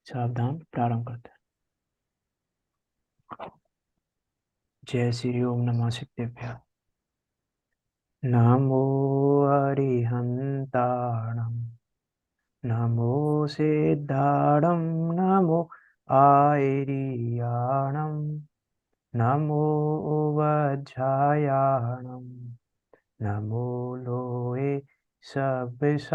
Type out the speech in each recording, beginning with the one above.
सावधान, प्रारंभ करते हैं। जय श्री ओम नमः शिवाय। नमो अरिहंताणं, नमो सिद्धाणं, नमो आयर्याणं, नमो वज्रायाणं, नमो लोहे सब्साहुणं।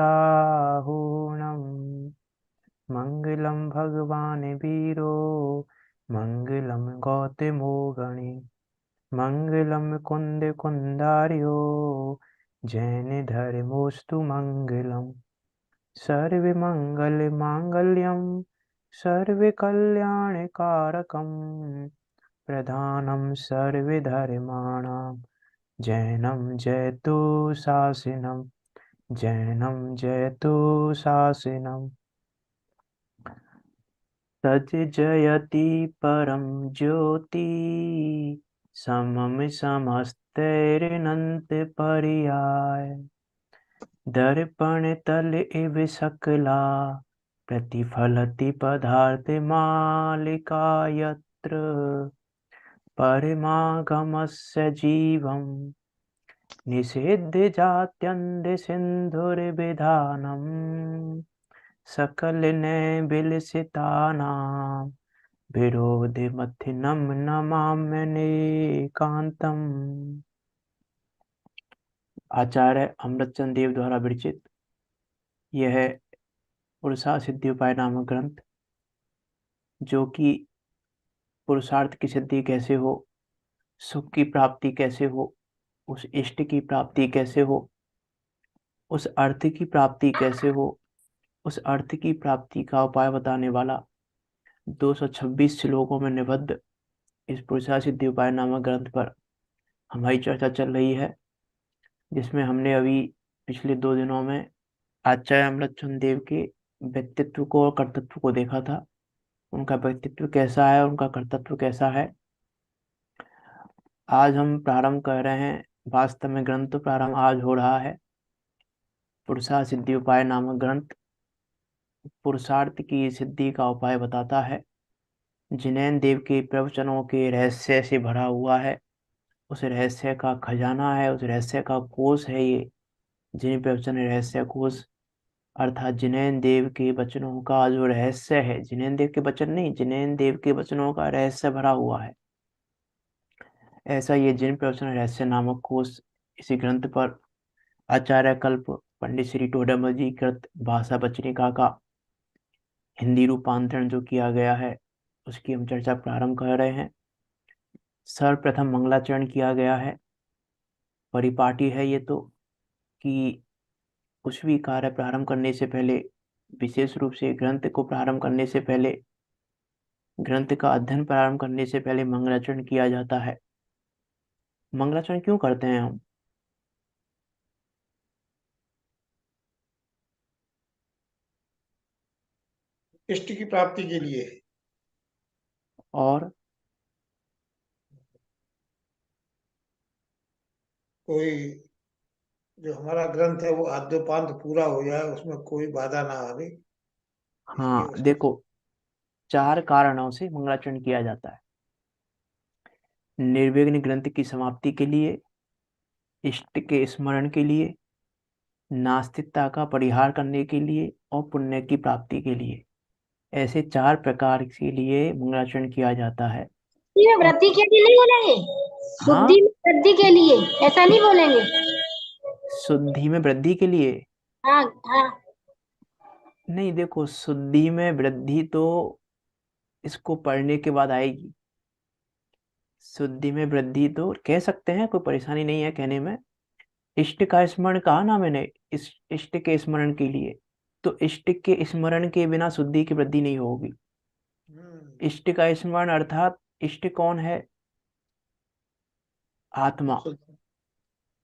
मंगलम भगवान वीरो, मंगलम गौतमो गणे, मंगलम कुंद कुंदार्यो, जैन धर्मोस्तु मंगलम। सर्व मंगल मांगल्यम, सर्व कल्याण कारकम, प्रधानम सर्वधर्माणां, जैनम जयतु शासनम, जैनम जयतु शासनम। तज जयति परम ज्योति, समम समस्तैरनंत पर्याय। दर्पण तल इव सकला, प्रतिफलति पदार्थ मालिका यत्र। परमागमस्य जीवं, निषिद्ध जात्यन्त सिन्धुर्विधानम्। सकल ने विलसितानां, विरोधिमथिनं नमाम्यनेकान्तम्। आचार्य अमृतचंद देव द्वारा विरचित यह पुरुषार्थ सिद्धि उपाय नामक ग्रंथ, जो कि पुरुषार्थ की सिद्धि कैसे हो, सुख की प्राप्ति कैसे हो, उस इष्ट की प्राप्ति कैसे हो, उस अर्थ की प्राप्ति कैसे हो, उस अर्थ की प्राप्ति का उपाय बताने वाला 226 श्लोकों में निबद्ध इस पुरुषार्थ सिद्धि उपाय नामक ग्रंथ पर हमारी चर्चा चल रही है, जिसमें हमने अभी पिछले 2 दिनों में आचार्य अमृतचंद देव के व्यक्तित्व को और कर्तृत्व को देखा था। उनका व्यक्तित्व कैसा है, उनका कर्तृत्व कैसा है। आज हम प्रारंभ कर रहे हैं, वास्तव में ग्रंथ तो प्रारंभ आज हो रहा है। पुरुषार्थ सिद्धि उपाय नामक ग्रंथ पुरुषार्थ की सिद्धि का उपाय बताता है। जिनैन देव के प्रवचनों के रहस्य से भरा हुआ है, उस रहस्य का खजाना है, उस रहस्य का कोष है ये जिन प्रवचन रहस्य कोष। अर्थात जिनैन देव के वचनों का जो रहस्य है, जिनैन देव के वचन नहीं, जिनैन देव के वचनों का रहस्य भरा हुआ है, ऐसा ये जिन प्रवचन रहस्य नामक कोष इसी ग्रंथ पर आचार्य कल्प पंडित श्री टोडरमल जी कृत भाषा वचनिका का हिंदी रूपांतरण जो किया गया है, उसकी हम चर्चा प्रारंभ कर रहे हैं। सर्वप्रथम मंगलाचरण किया गया है। परिपाटी है ये तो, कि कुछ भी कार्य प्रारंभ करने से पहले, विशेष रूप से ग्रंथ को प्रारंभ करने से पहले, ग्रंथ का अध्ययन प्रारंभ करने से पहले मंगलाचरण किया जाता है। मंगलाचरण क्यों करते हैं हम? इष्ट की प्राप्ति के लिए। और कोई जो हमारा ग्रंथ है वो आद्योपांत पूरा हो जाए, उसमें कोई बाधा ना आवे, इसलिए हाँ, उसको। देखो, 4 कारणों से मंगलाचरण किया जाता है। निर्विघ्न ग्रंथ की समाप्ति के लिए, इष्ट के स्मरण के लिए, नास्तिकता का परिहार करने के लिए और पुण्य की प्राप्ति के लिए। ऐसे 4 प्रकार के लिए मंगलाचरण किया जाता है। में और वृद्धि के लिए नहीं बोलेंगे, हाँ, शुद्धि में वृद्धि के लिए ऐसा नहीं बोलेंगे। शुद्धि में वृद्धि के लिए हाँ हाँ। नहीं। देखो, शुद्धि में वृद्धि तो इसको पढ़ने के बाद आएगी। शुद्धि में वृद्धि तो कह सकते हैं, कोई परेशानी नहीं है कहने में। इष्ट का स्मरण कहा ना मैंने, इस इष्ट के स्मरण के लिए। तो इष्ट के स्मरण के बिना शुद्धि की वृद्धि नहीं होगी। इष्ट का स्मरण अर्थात इष्ट कौन है? आत्मा। शुद्ध।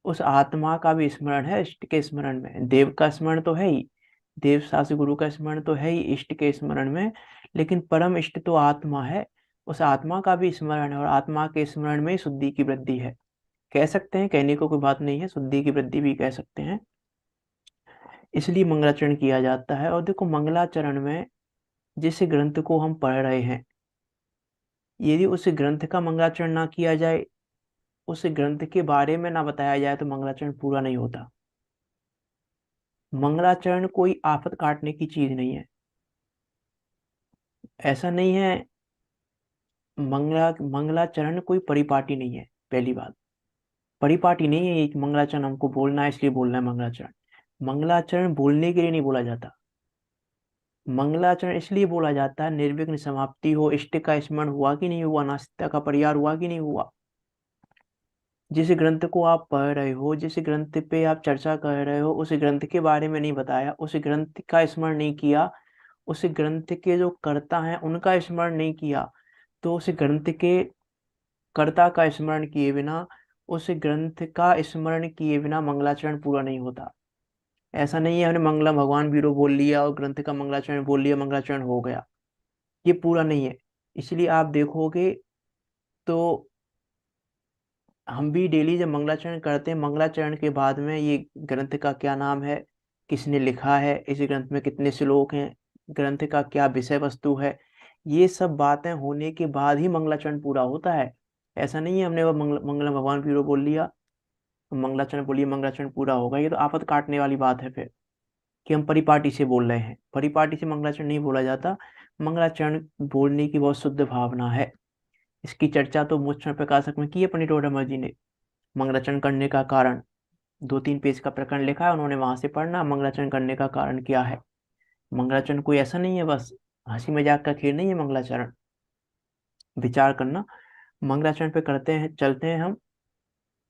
उस आत्मा का भी स्मरण है इष्ट के स्मरण में। देव का स्मरण तो है ही, देव शास्त्र गुरु का स्मरण तो है ही इष्ट के स्मरण में, लेकिन परम इष्ट तो आत्मा है। उस आत्मा का भी स्मरण है, और आत्मा के स्मरण में शुद्धि की वृद्धि है। कह सकते हैं, कहने को कोई बात नहीं है, शुद्धि की वृद्धि भी कह सकते हैं। इसलिए मंगलाचरण किया जाता है। और देखो, मंगलाचरण में जिस ग्रंथ को हम पढ़ रहे हैं, यदि उस ग्रंथ का मंगलाचरण ना किया जाए, उस ग्रंथ के बारे में ना बताया जाए, तो मंगलाचरण पूरा नहीं होता। मंगलाचरण कोई आफत काटने की चीज नहीं है। ऐसा नहीं है। मंगलाचरण कोई परिपाटी नहीं है। पहली बात, परिपाटी नहीं है एक मंगलाचरण हमको बोलना है इसलिए बोलना है मंगलाचरण। मंगलाचरण बोलने के लिए नहीं बोला जाता। मंगलाचरण इसलिए बोला जाता है निर्विघ्न समाप्ति हो, इष्ट का स्मरण हुआ कि नहीं हुआ, नास्तिकता का परिहार हुआ कि नहीं हुआ। जिस ग्रंथ को आप पढ़ रहे हो, जिस ग्रंथ पे आप चर्चा कर रहे हो, उस ग्रंथ के बारे में नहीं बताया, उस ग्रंथ का स्मरण नहीं किया, उस ग्रंथ के जो कर्ता हैं उनका स्मरण नहीं किया, तो उस ग्रंथ के कर्ता का स्मरण किए बिना, उस ग्रंथ का स्मरण किए बिना मंगलाचरण पूरा नहीं होता। ऐसा नहीं है हमने मंगला भगवान वीरो बोल लिया और ग्रंथ का मंगलाचरण बोल लिया, मंगलाचरण हो गया। ये पूरा नहीं है। इसलिए आप देखोगे तो हम भी डेली जब मंगलाचरण करते हैं, मंगलाचरण के बाद में ये ग्रंथ का क्या नाम है, किसने लिखा है, इस ग्रंथ में कितने श्लोक हैं, ग्रंथ का क्या विषय वस्तु है, ये सब बातें होने के बाद ही मंगलाचरण पूरा होता है। ऐसा नहीं है हमने वो मंगला भगवान पीरो बोल लिया तो मंगलाचरण बोलिए मंगलाचरण पूरा होगा। ये तो आफत काटने वाली बात है फिर, कि हम परिपाटी से बोल रहे हैं। परिपाटी से मंगलाचरण नहीं बोला जाता। मंगलाचरण बोलने की बहुत शुद्ध भावना है। इसकी चर्चा तो मुझ प्रकाशक में की है पंडित रॉडमर जी ने। मंगलाचरण करने का कारण 2-3 पेज का प्रकरण लिखा है उन्होंने, वहां से पढ़ना मंगलाचरण करने का कारण क्या है। मंगलाचरण कोई ऐसा नहीं है बस हंसी मजाक का खेल नहीं है मंगलाचरण। विचार करना। मंगलाचरण पे करते हैं, चलते हैं हम।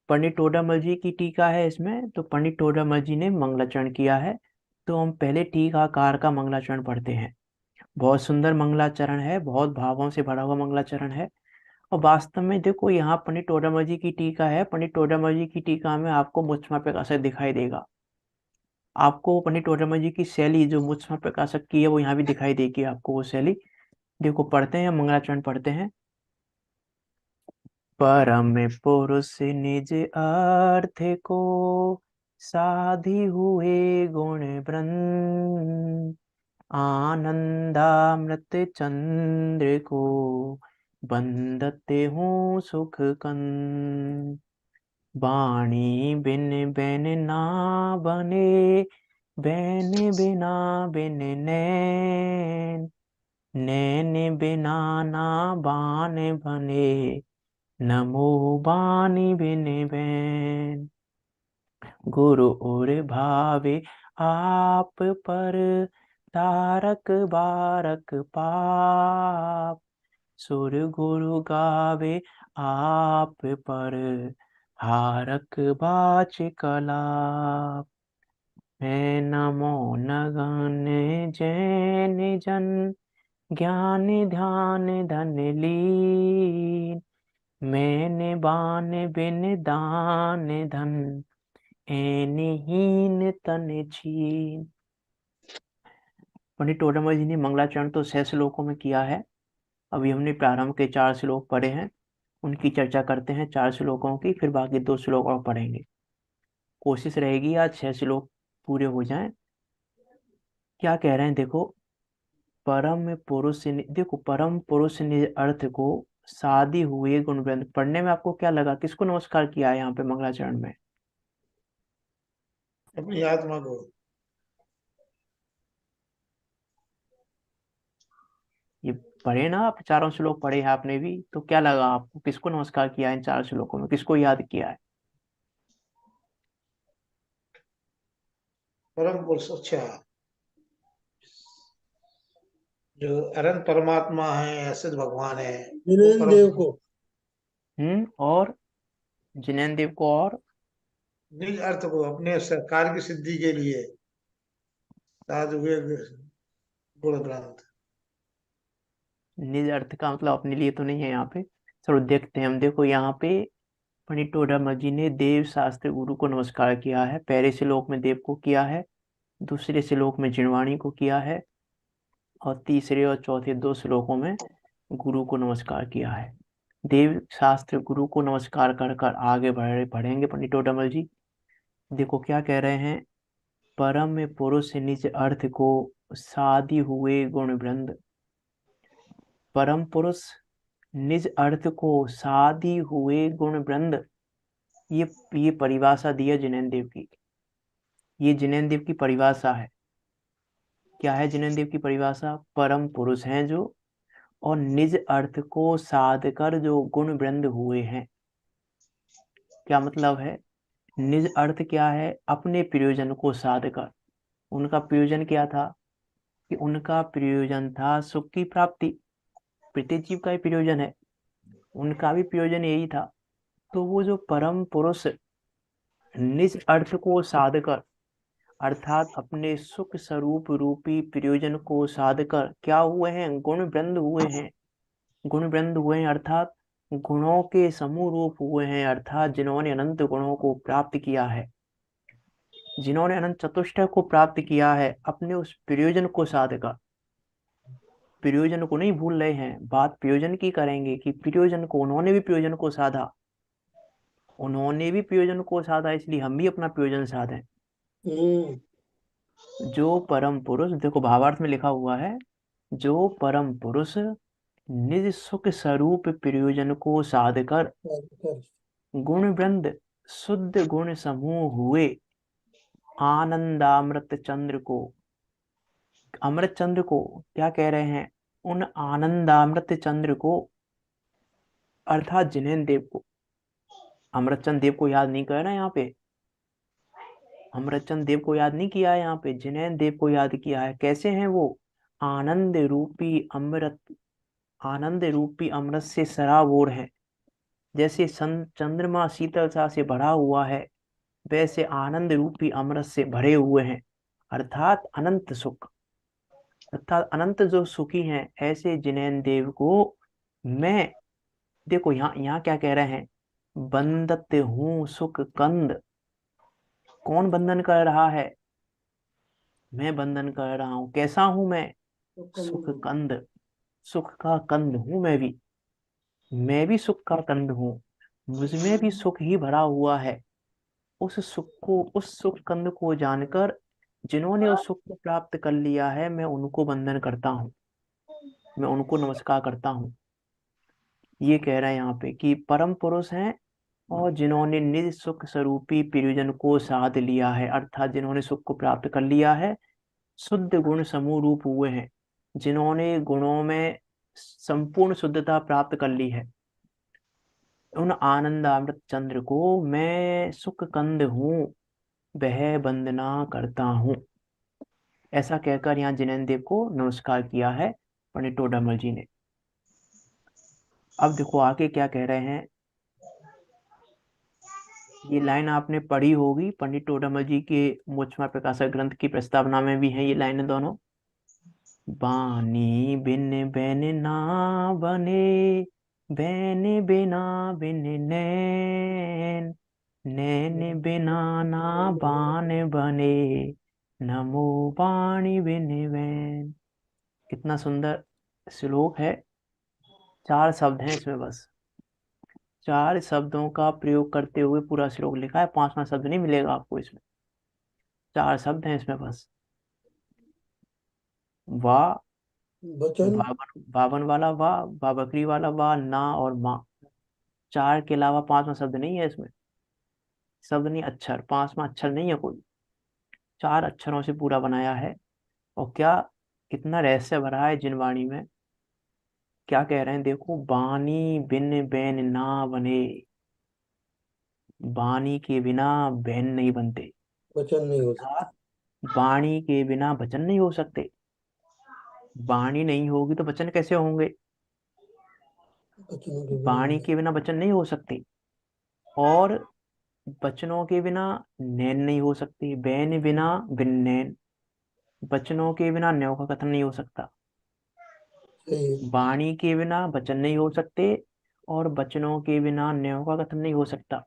पंडित टोडामल जी की टीका है इसमें, तो पंडित टोडामल जी ने मंगलाचरण किया है। तो हम पहले टीकाकार का मंगलाचरण पढ़ते हैं। बहुत सुंदर मंगलाचरण है, बहुत भावों से भरा हुआ मंगलाचरण है। और वास्तव में देखो यहाँ पंडित टोडामल जी की टीका है, पंडित टोडामल जी की टीका में आपको मुझमा प्रकाशक दिखाई देगा। आपको पंडित टोडामल जी की शैली जो मुझमा प्रकाशक की है वो यहाँ भी दिखाई देगी आपको वो शैली। देखो पढ़ते हैं मंगलाचरण पढ़ते हैं। परम पुरुष निज अर्थ को साधि हुए गुण वृंद, आनंदामृत चंद्र को बंदते हूँ सुख कंद। वाणी बिन बैन ना बने, बैन बिना बिन नैन, नैन बिना ना बान बने, नमो बानी बिन बैन। गुरु उर भावे आप पर, तारक बारक पाप, सुर गुरु गावे आप पर, हारक बाच कलाप। है नमो नगन जैन जन, ज्ञान ध्यान धन लीन, मैंने बान बिन दान धन, ऐनहीन तन छीन। पंडित टोडरमल जी ने मंगलाचरण तो 6 श्लोकों में किया है। अभी हमने प्रारंभ के 4 श्लोक पढ़े हैं, उनकी चर्चा करते हैं 4 श्लोकों की, फिर बाकी 2 श्लोक और पढ़ेंगे। कोशिश रहेगी आज 6 श्लोक पूरे हो जाएं। क्या कह रहे हैं देखो। देखो परम पुरुष ने अर्थ को शादी हुए गुण ग्रंथ पढ़ने में आपको क्या लगा, किसको नमस्कार किया है यहाँ पे मंगलाचरण में। अपनी आत्मा को। ये पढ़े ना आप, 4 श्लोक पढ़े हैं आपने भी, तो क्या लगा आपको, किसको नमस्कार किया है इन 4 श्लोकों में, किसको याद किया है। परम पुरुष, अच्छा, जो अनंत परमात्मा है, असित भगवान है, वो जिनेन्द्र परम देव पुरुष। को। और जिनेन्द्र देव को और निज अर्थ को अपने सरकार की सिद्धि के लिए साधु हुए गुण ग्रंथ। निज अर्थ का मतलब अपने लिए तो नहीं है यहाँ पे। चलो देखते हैं हम। देखो यहाँ पे पंडित टोडरमल जी ने देव शास्त्र गुरु को नमस्कार किया है। पहले श्लोक में देव को किया है, दूसरे श्लोक में जिनवाणी को किया है, और तीसरे और चौथे 2 श्लोकों में गुरु को नमस्कार किया है। देव शास्त्र गुरु को नमस्कार कर कर आगे बढ़ेंगे पंडित टोडरमल जी। देखो क्या कह रहे हैं। परम पुरुष निज अर्थ को साधि हुए गुण वृंद, परम पुरुष निज अर्थ को साधी हुए गुण वृंद। ये परिभाषा दी है जिनेन्द्र देव की। ये जिनेन्द्र देव की परिभाषा है। क्या है जिनेन्द्र देव की परिभाषा? परम पुरुष हैं जो, और निज अर्थ को साध कर जो गुण वृंद हुए हैं। क्या मतलब है? निज अर्थ क्या है? अपने प्रयोजन को साध कर। उनका प्रयोजन क्या था? कि उनका प्रयोजन था सुख की प्राप्ति। प्रत्येक जीव का ही प्रयोजन है, उनका भी प्रयोजन यही था। तो वो जो परम पुरुष निज अर्थ को साध कर, अर्थात अपने सुख स्वरूप रूपी प्रयोजन को साध कर क्या हुए हैं? गुण वृंद हुए हैं। गुण वृंद हुए हैं अर्थात गुणों के समूह रूप हुए हैं, अर्थात जिन्होंने अनंत गुणों को प्राप्त किया है, जिन्होंने अनंत चतुष्टय को प्राप्त किया है अपने उस प्रयोजन को साध कर। प्रयोजन को नहीं भूल रहे हैं, बात प्रयोजन की करेंगे कि प्रयोजन को, उन्होंने भी प्रयोजन को साधा, उन्होंने भी प्रयोजन को साधा, इसलिए हम भी अपना प्रयोजन साधें। जो परम पुरुष, देखो भावार्थ में लिखा हुआ है, जो परम पुरुष निज सुख स्वरूप प्रयोजन को साध कर गुण वृंद शुद्ध गुण समूह हुए आनंदामृत चंद्र को, अमृत चंद्र को क्या कह रहे हैं? उन आनंदामृत चंद्र को, अर्थात जिनेन्द्र देव को। अमृतचंद देव को याद नहीं कर रहा यहाँ पे, अमृतचंद देव को याद नहीं किया है यहाँ पे, जिनेन्द्र देव को याद किया है। कैसे हैं वो? आनंद रूपी अमृत, आनंद रूपी अमृत से सराबोर है। जैसे चंद्रमा शीतलता से भरा हुआ है, वैसे आनंद रूपी अमृत से भरे हुए हैं, अर्थात अनंत सुख, अर्थात अनंत जो सुखी हैं, ऐसे जिनेन्द्र देव को मैं, देखो यहाँ यहाँ क्या कह रहे हैं? बंदत हूँ सुख कंद। कौन बंधन कर रहा है? मैं बंधन कर रहा हूँ। कैसा हूं मैं? सुख कंद, सुख का कंद हूं मैं भी सुख का कंद हूँ। मुझमें भी सुख ही भरा हुआ है। उस सुख को, उस सुख कंद को जानकर जिन्होंने उस सुख को प्राप्त कर लिया है, मैं उनको वंदन करता हूँ, मैं उनको नमस्कार करता हूँ। ये कह रहा है यहाँ पे कि परम पुरुष हैं और जिन्होंने निज सुख स्वरूपी प्रयोजन को साध लिया है, अर्थात जिन्होंने सुख को प्राप्त कर लिया है, शुद्ध गुण समूह रूप हुए हैं, जिन्होंने गुणों में संपूर्ण शुद्धता प्राप्त कर ली है। उन आनंद अमृत चंद्र को मैं सुख कंद हूँ, वह वंदना करता हूँ। ऐसा कहकर यहाँ जिनेन्द्र देव को नमस्कार किया है पंडित टोडरमल जी ने। अब देखो आगे क्या कह रहे हैं। ये लाइन आपने पढ़ी होगी, पंडित टोडरमल जी के मोक्षमार्ग प्रकाशक ग्रंथ की प्रस्तावना में भी है ये लाइनें दोनों। बानी बिन बैन ना बने, बैन बिना बिन नैन, नैन बिना ना बान बने, नमो बाणी बिन बैन। कितना सुंदर श्लोक है। 4 शब्द हैं इसमें बस, 4 शब्दों का प्रयोग करते हुए पूरा श्लोक लिखा है। 5वां शब्द नहीं मिलेगा आपको इसमें, 4 शब्द हैं इसमें बस। वाह, वचन, बावन वाला वाह, बकरी वाला वाह, ना और माँ। 4 के अलावा 5वां शब्द नहीं है इसमें, शब्द नहीं, अक्षर। 5वां अक्षर नहीं है कोई, 4 अक्षरों से पूरा बनाया है। और क्या, कितना रहस्य भरा है जिन वाणी में। क्या कह रहे हैं देखो, बानी बिन बैन ना बने, बानी के बिना बैन नहीं बनते, वचन नहीं हो सकता। अर्थात वाणी के बिना वचन नहीं हो सकते। वाणी नहीं होगी तो वचन कैसे होंगे? वचनों के बिना वाणी नहीं। के बिना वचन नहीं हो सकते, और वचनों के बिना नैन नहीं हो सकती, बैन बिना बिन नैन, वचनों के बिना न्यों का कथन नहीं हो सकता। सही है। वाणी के बिना वचन नहीं हो सकते, और वचनों के बिना न्यों का कथन नहीं हो सकता।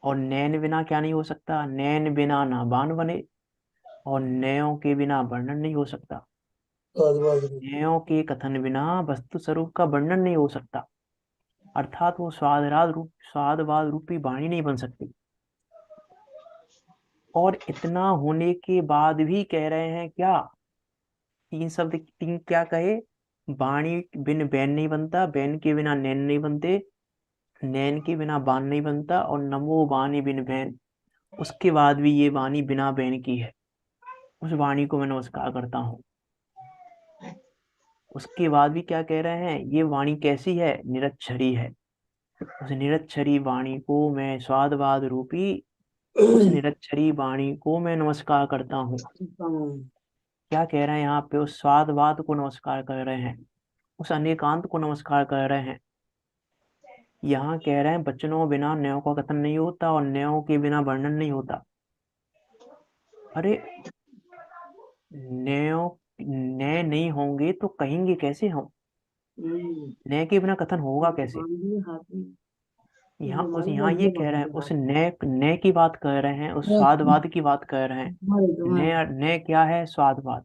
और नैन बिना क्या नहीं हो सकता? नैन बिना ना बाण बने, और न्यों के बिना वर्णन नहीं हो सकता। आजबाज नहीं। न्यों के कथन बिना वस्तु स्वरूप का वर्णन नहीं हो सकता, अर्थात वो स्वादवाद रूपी वाणी नहीं बन सकती। और इतना होने के बाद भी कह रहे हैं क्या? 3 शब्द, 3 क्या कहे? वाणी बिन बैन नहीं बनता, बैन के बिना नैन नहीं बनते, नैन के बिना बान नहीं बनता, और नमो वाणी बिन बैन। उसके बाद भी ये वाणी बिना बैन की है, उस वाणी को मैं नमस्कार करता हूँ। उसके बाद भी क्या कह रहे हैं, ये वाणी कैसी है, निरक्षरी है। उस निरक्षरी वाणी को मैं स्वादवाद रूपी, उस निरक्षरी वाणी को मैं नमस्कार करता हूँ। क्या कह रहे हैं यहाँ पे, उस स्वादवाद को नमस्कार कर रहे हैं, उस अनेकांत को नमस्कार कर रहे हैं। यहाँ कह रहे हैं वचनों बिना न्यायों का कथन नहीं होता, और न्यायों के बिना वर्णन नहीं होता। अरे न्यायों, न्याय नहीं होंगे तो कहेंगे कैसे हम, न्याय के बिना कथन होगा कैसे। यहाँ ये कह रहे हैं, उस न्याय न्याय की बात कर रहे हैं, उस स्वादवाद की बात कर रहे हैं। न्याय, न्याय क्या है, स्वादवाद।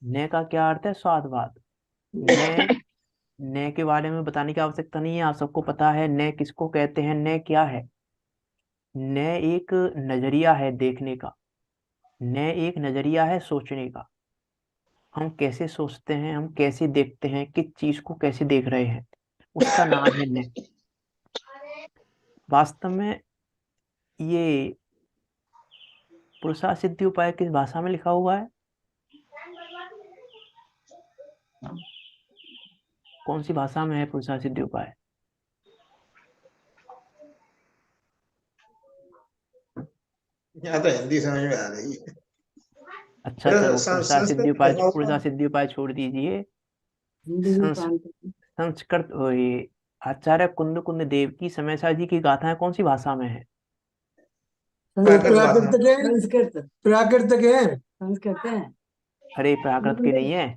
न्याय का क्या अर्थ है, स्वादवाद। न्याय, न्याय के बारे में बताने की आवश्यकता नहीं है, आप सबको पता है न्याय किसको कहते हैं, न्याय क्या है। न्याय एक नजरिया है देखने का, न्याय एक नजरिया है सोचने का। हम कैसे सोचते हैं, हम कैसे देखते हैं, किस चीज को कैसे देख रहे हैं, उसका नाम है न्याय। वास्तव में ये पुरुषार्थ सिद्धि उपाय किस भाषा में लिखा हुआ है, कौन सी भाषा में है पुरुषार्थ सिद्धि उपाय? यहाँ तो हिंदी समझ में आ रही है। अच्छा चलो, संस्कृत लिखा हुआ पुरुषार्थ सिद्धि उपाय छोड़ दीजिए। संस, संस्कृत ये आचार्य कुंद कुंद देव की समय जी की गाथाएं कौन सी भाषा में है? प्राकृत भाषा। प्राकृत है, संस्कृत प्राकृत है, संस्कृत है। अरे प्राकृत के नहीं है,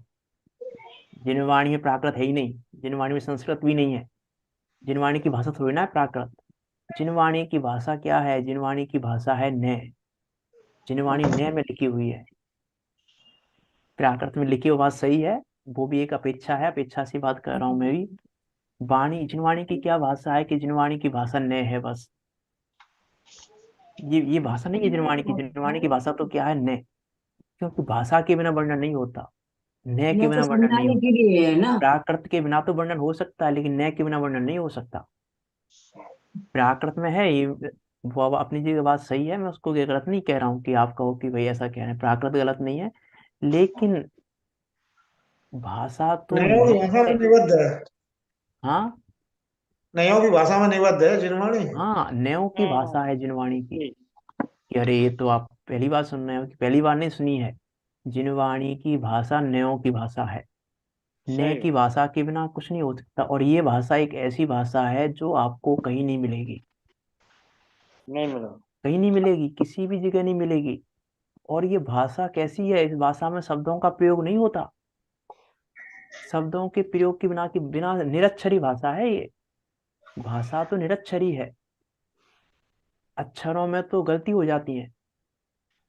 जिनवाणी में प्राकृत है ही नहीं, जिनवाणी में संस्कृत भी नहीं है। जिनवाणी की भाषा थोड़ी ना है प्राकृत। जिनवाणी की भाषा क्या है, जिनवाणी की भाषा है न्याय। जिनवाणी न्याय में लिखी हुई है, प्राकृत में लिखी हुई बात सही है, वो भी एक अपेक्षा है, अपेक्षा से बात कर रहा हूं मैं भी। वाणी, जिनवाणी की क्या भाषा है कि जिनवाणी की भाषा न्याय है बस। ये भाषा नहीं है जिनवाणी की, जिनवाणी की भाषा तो क्या है, न्याय। क्योंकि भाषा के बिना वर्णन नहीं होता, न्याय के मैं तो बिना वर्णन नहीं समझाने होता। के लिए है ना। प्राकृत के बिना तो वर्णन हो सकता है, लेकिन न्याय के बिना वर्णन नहीं हो सकता। प्राकृत में है ये, वो अब अपनी जगह बात सही है, मैं उसको गलत नहीं कह रहा हूँ कि आप कहो कि भाई ऐसा कह रहे हैं, प्राकृत गलत नहीं है। लेकिन भाषा तो नयों की भाषा में न्याय। निबद्ध है। हाँ, नयों की भाषा में निबद्ध है जिनवाणी। हाँ न्यायों की भाषा है जिनवाणी की। कि अरे ये तो आप पहली बार सुन रहे हो, कि पहली बार नहीं सुनी है। जिनवाणी की भाषा न्यायों की भाषा है। न्याय की भाषा के बिना कुछ नहीं हो सकता, और ये भाषा एक ऐसी भाषा है जो आपको कहीं नहीं मिलेगी, नहीं मिला। कहीं नहीं मिलेगी, किसी भी जगह नहीं मिलेगी। और ये भाषा कैसी है, इस भाषा में शब्दों का प्रयोग नहीं होता, शब्दों के प्रयोग के बिना निरक्षरी भाषा है ये। भाषा तो निरक्षरी है, अक्षरों में तो गलती हो जाती है।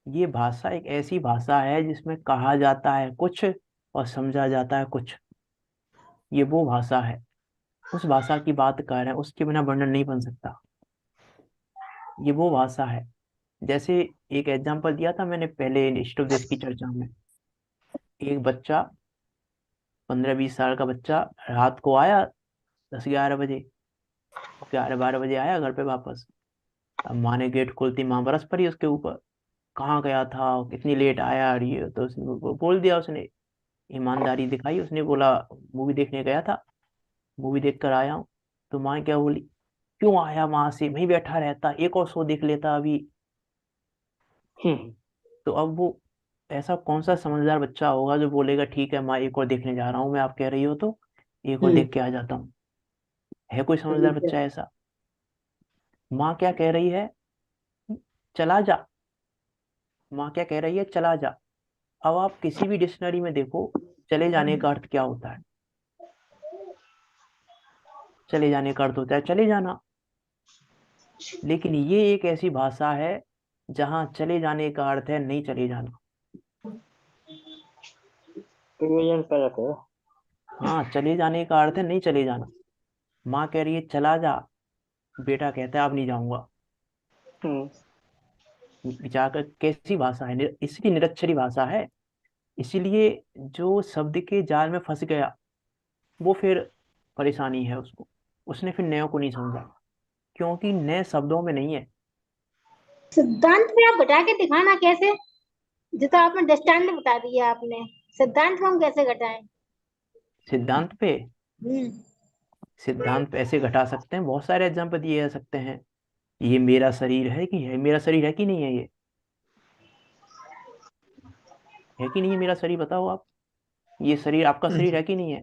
ये भाषा एक ऐसी भाषा है जिसमें कहा जाता है कुछ और समझा जाता है कुछ। ये वो भाषा है, उस भाषा की बात कर रहे हैं, उसके बिना वर्णन नहीं बन सकता। ये वो भाषा है। जैसे एक एग्जांपल दिया था मैंने पहले इष्टोपदेश की चर्चा में। एक बच्चा, 15-20 साल का बच्चा, रात को आया 10-11 बजे, 11-12 बजे आया घर पे वापस। अब माँ ने गेट खोलती, माँ बरस पड़ी उसके ऊपर, कहाँ गया था, कितनी लेट आया, और ये तो उसने बोल दिया, उसने ईमानदारी दिखाई, उसने बोला मूवी देखने गया था, मूवी देख कर आया हूँ। तो माँ क्या बोली, क्यों आया वहां से, वहीं बैठा रहता, एक और शो देख लेता अभी। हम्म। तो अब वो, ऐसा कौन सा समझदार बच्चा होगा जो बोलेगा ठीक है माँ एक और देखने जा रहा हूँ मैं, आप कह रही हो तो एक और देख के आ जाता हूँ। है कोई समझदार बच्चा ऐसा? माँ क्या कह रही है, चला जा। माँ क्या कह रही है, चला जा। अब आप किसी भी डिक्शनरी में देखो, चले जाने का अर्थ क्या होता है? चले जाने का अर्थ होता है चले जाना। लेकिन ये एक ऐसी भाषा है जहां चले जाने का अर्थ है नहीं चले जाना। प्रिविजन कारक है। हाँ, चले जाने का अर्थ है नहीं चले जाना। माँ कह रही है चला जा, बेटा कहता है अब नहीं जाऊंगा। हम्म। विचार कर कैसी भाषा है, इसकी निरक्षरी भाषा है। इसीलिए जो शब्द के जाल में फंस गया वो फिर परेशानी है उसको, उसने फिर नयों को नहीं समझा, क्योंकि नए शब्दों में नहीं है। सिद्धांत पे आप घटा के दिखाना कैसे। जो तो आपने दृष्टांत बता दिया आपने, सिद्धांत को हम कैसे घटाएं। सिद्धांत पे, हम्म। सिद्धांत पे ऐसे घटा सकते हैं, बहुत सारे एग्जाम्पल दिए जा सकते हैं। ये मेरा शरीर है कि है, मेरा शरीर है कि नहीं है, ये है कि नहीं है मेरा शरीर, बताओ आप। ये शरीर आपका शरीर है कि नहीं है।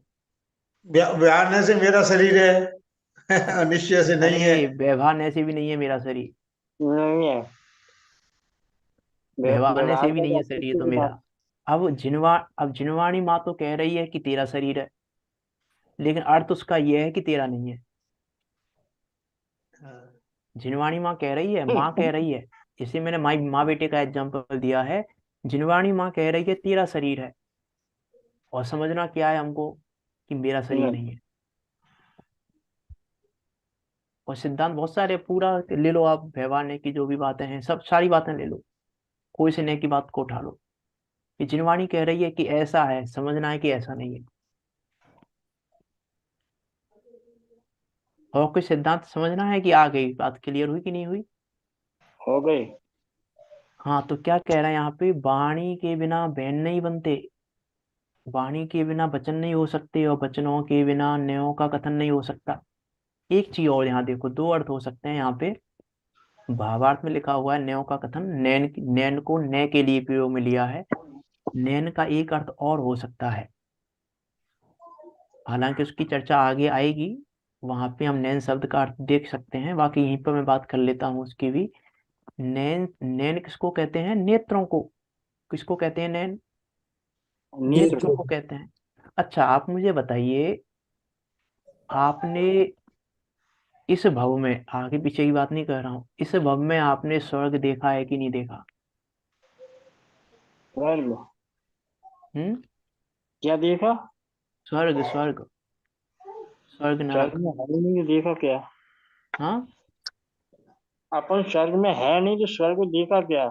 व्यान से मेरा शरीर है निश्चय से नहीं है। अरे व्यवहार से भी नहीं है मेरा शरीर, नहीं है। व्यवहार से व्यवहार भी का नहीं तो है आपको शरीर खुद तो बता। मेरा। अब जिनवाणी माँ तो कह रही है कि तेरा शरीर है, लेकिन अर्थ उसका यह है कि तेरा नहीं है। हाँ। जिनवाणी माँ कह रही है, माँ कह रही है, जैसे मैंने माँ माँ बेटे का एग्जाम्पल दिया है। जिनवाणी माँ कह रही है तेरा शरीर है, और समझना क्या है हमको, कि मेरा शरीर नहीं। नहीं है। और सिद्धांत बहुत सारे, पूरा ले लो आप, व्यवहार ने की जो भी बातें हैं सब सारी बातें ले लो, कोई से ने की बात को उठा लो। कि जिनवाणी कह रही है कि ऐसा है, समझना है कि ऐसा नहीं है। और कोई सिद्धांत समझना है कि आ गई बात, क्लियर हुई कि नहीं हुई। हो गई। हाँ, तो क्या कह रहा है यहाँ पे, वाणी के बिना बैन नहीं बनते, वाणी के बिना वचन नहीं हो सकते, और वचनों के बिना न्यायों का कथन नहीं हो सकता। एक चीज और यहाँ देखो, दो अर्थ हो सकते हैं यहाँ पे। भावार्थ में लिखा हुआ है न्यायों का कथन, नैन नैन को नय के लिए प्रयोग में लिया है। नैन का एक अर्थ और हो सकता है, हालांकि उसकी चर्चा आगे आएगी, वहां पे हम नैन शब्द का अर्थ देख सकते हैं, बाकी यहीं पर मैं बात कर लेता हूँ उसकी भी। नैन नैन किसको कहते हैं, नेत्रों को। किसको कहते हैं नैन, नेत्र नेत्रों को। को कहते हैं। अच्छा, आप मुझे बताइए, आपने इस भव में, आगे पीछे की बात नहीं कर रहा हूँ, इस भव में आपने स्वर्ग देखा है कि नहीं देखा। स्वर्ग। हम्म। क्या देखा। स्वर्ग स्वर्ग, स्वर्ग स्वर्ग नरक। में है ही नहीं तो देखा क्या। हाँ, अपन स्वर्ग में है नहीं तो स्वर्ग को देखा क्या।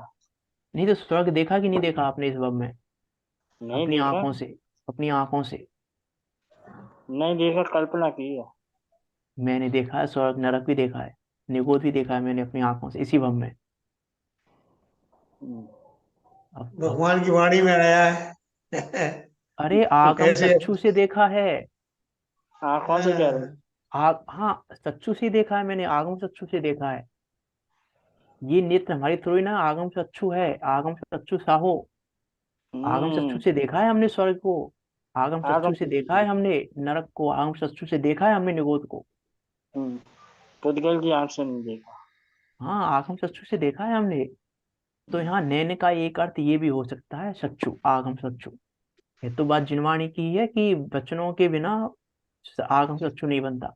नहीं तो स्वर्ग देखा कि नहीं देखा आपने इस भव में, नहीं अपनी देखा। आंखों से, अपनी आंखों से। नहीं देखा, कल्पना की है। मैंने देखा है, स्वर्ग नरक भी देखा है, निगोद भी देखा है मैंने अपनी आंखों से, इसी भव में। हम्म। अब भगवान की वाणी में आया है अरे तो आगम कैसे। चक्षु से देखा है। आंखों से कह रहे। हाँ, हाँ, चक्षु से देखा है मैंने, आगम चक्षु से देखा है। ये नेत्र हमारी थोड़ी ना आगम चक्षु है, आगम चक्षु साहो। आगम चक्षु हम्म। से देखा है हमने स्वर्ग को, आगम चक्षु आगम से से देखा है देखी। हमने नरक को, आगम चक्षु से देखा है हमने निगोद को। हम्म। पुद्गल की आंख से नहीं देखा। हाँ, आगम चक्षु से देखा है हमने। तो यहाँ नैन का एक अर्थ ये भी हो सकता है, चक्षु, आगम चक्षु। ये तो बात जिनवाणी की है कि वचनों के बिना आगम चक्षु नहीं बनता,